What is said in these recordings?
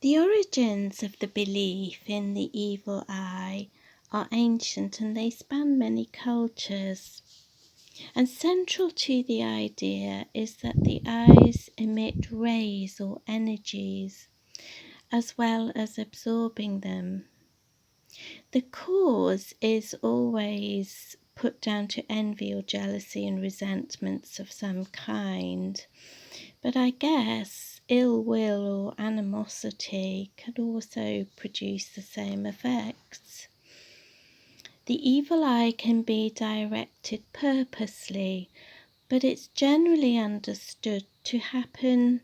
The origins of the belief in the evil eye are ancient and they span many cultures. And central to the idea is that the eyes emit rays or energies, as well as absorbing them. The cause is always put down to envy or jealousy and resentments of some kind. But I guess ill will or animosity could also produce the same effects. The evil eye can be directed purposely, but it's generally understood to happen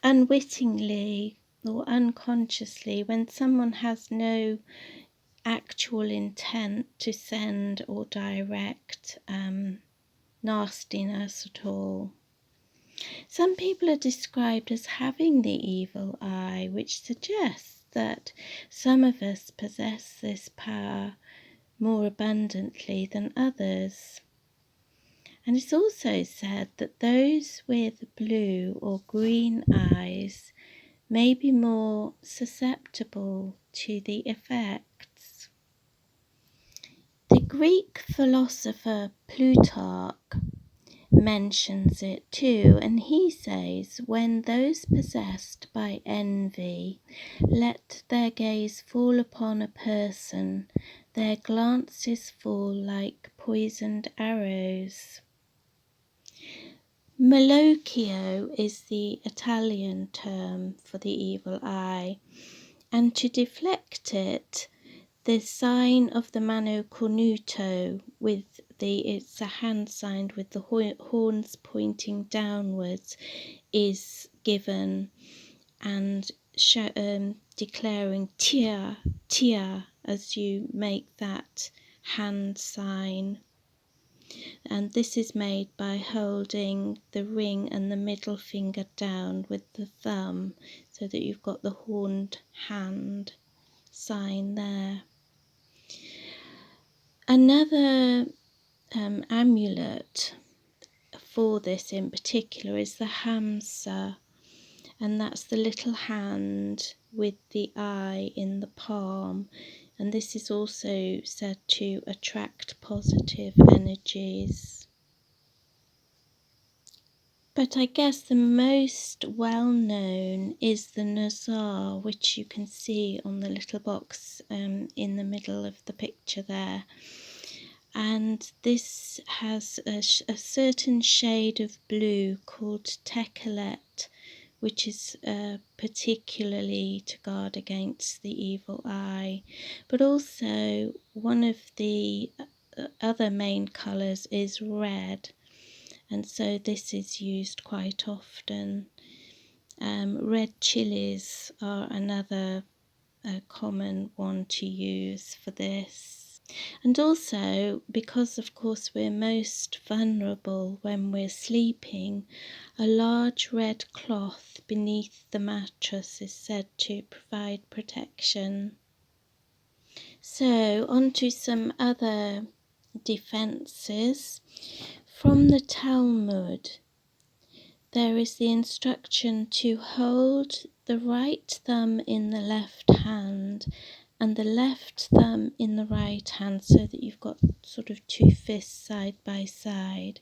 unwittingly or unconsciously when someone has no actual intent to send or direct nastiness at all. Some people are described as having the evil eye, which suggests that some of us possess this power more abundantly than others. And it's also said that those with blue or green eyes may be more susceptible to the effects. The Greek philosopher Plutarch mentions it too, and he says, when those possessed by envy let their gaze fall upon a person, their glances fall like poisoned arrows. Malocchio is the Italian term for the evil eye, and to deflect it, the sign of the mano cornuto it's a hand sign with the horns pointing downwards is given, and declaring tia, tia as you make that hand sign. And this is made by holding the ring and the middle finger down with the thumb so that you've got the horned hand sign there. Another amulet for this in particular is the hamsa, and that's the little hand with the eye in the palm, and this is also said to attract positive energies. But I guess the most well known is the nazar, which you can see on the little box in the middle of the picture there. And this has a certain shade of blue called techelet, which is particularly to guard against the evil eye. But also one of the other main colours is red, and so this is used quite often. Red chilies are another common one to use for this. And also, because of course we're most vulnerable when we're sleeping, a large red cloth beneath the mattress is said to provide protection. So, on to some other defences. From the Talmud, there is the instruction to hold the right thumb in the left hand and the left thumb in the right hand, so that you've got sort of two fists side by side,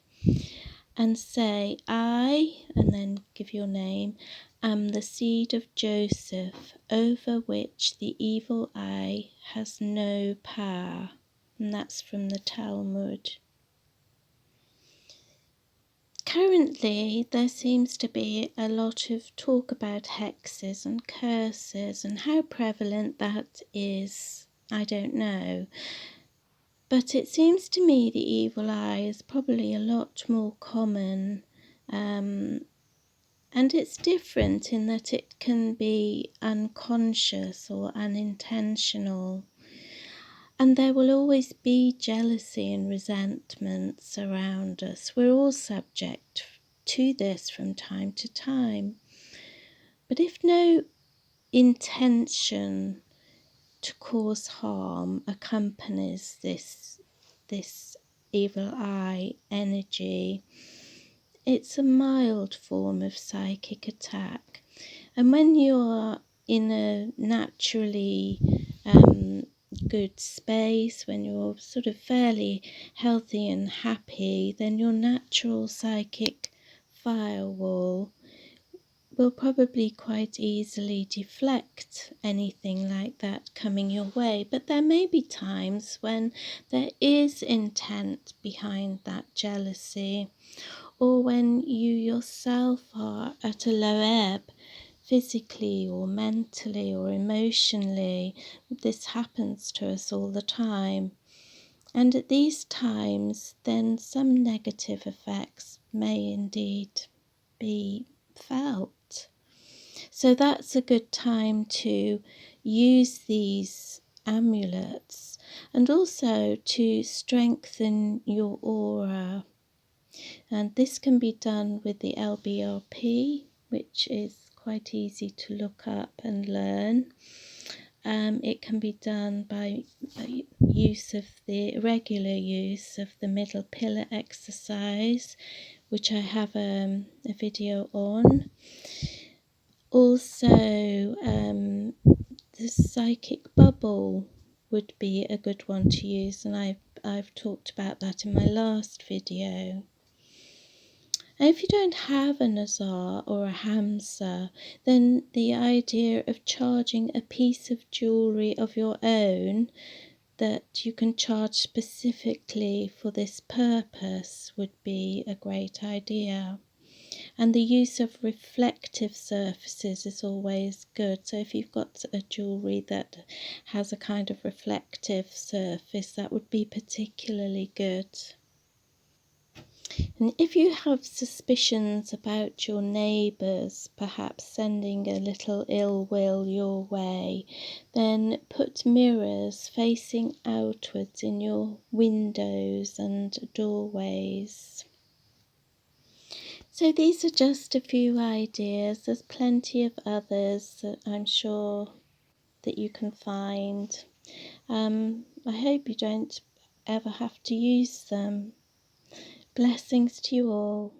and say, I, and then give your name, am the seed of Joseph, over which the evil eye has no power. And that's from the Talmud. Currently, there seems to be a lot of talk about hexes and curses, and how prevalent that is, I don't know. But it seems to me the evil eye is probably a lot more common, and it's different in that it can be unconscious or unintentional. And there will always be jealousy and resentments around us. We're all subject to this from time to time. But if no intention to cause harm accompanies this evil eye energy, it's a mild form of psychic attack. And when you're in a naturally good space, when you're sort of fairly healthy and happy, then your natural psychic firewall will probably quite easily deflect anything like that coming your way. But there may be times when there is intent behind that jealousy, or when you yourself are at a low ebb, physically or mentally or emotionally. This happens to us all the time. And at these times, then some negative effects may indeed be felt. So that's a good time to use these amulets, and also to strengthen your aura. And this can be done with the LBRP, which is quite easy to look up and learn. It can be done by use of the regular use of the middle pillar exercise, which I have a video on. Also, the psychic bubble would be a good one to use, and I've talked about that in my last video. And if you don't have a Nazar or a Hamza, then the idea of charging a piece of jewellery of your own that you can charge specifically for this purpose would be a great idea. And the use of reflective surfaces is always good. So if you've got a jewellery that has a kind of reflective surface, that would be particularly good. And if you have suspicions about your neighbours perhaps sending a little ill will your way, then put mirrors facing outwards in your windows and doorways. So these are just a few ideas. There's plenty of others that I'm sure that you can find. I hope you don't ever have to use them. Blessings to you all.